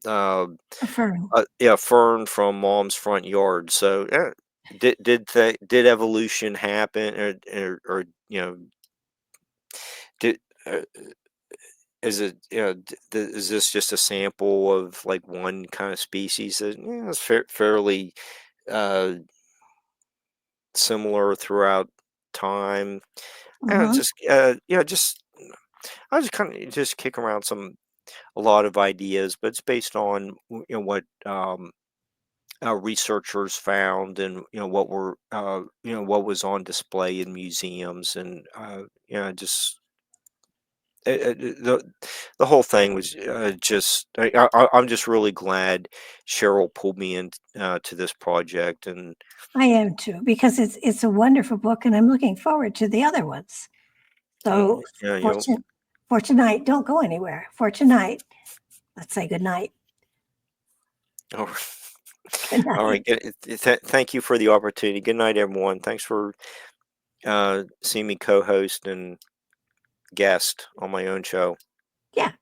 Speaker 3: uh,
Speaker 2: affirm.
Speaker 3: yeah, fern from mom's front yard. So yeah, did evolution happen, or did is it is this just a sample of like one kind of species that is fairly uh, similar throughout time? And
Speaker 2: Hmm.
Speaker 3: just I was kind of just kick around a lot of ideas, but it's based on what researchers found, and what was on display in museums, and just the whole thing was just I'm just really glad Cheryl pulled me in to this project, and
Speaker 2: I am too, because it's a wonderful book, and I'm looking forward to the other ones. So
Speaker 3: yeah,
Speaker 2: for tonight, don't go anywhere. For tonight, let's say good night.
Speaker 3: oh,
Speaker 2: Good
Speaker 3: all
Speaker 2: night.
Speaker 3: right. Thank you for the opportunity. Good night, everyone. Thanks for seeing me co-host and guest on my own show.
Speaker 2: Yeah.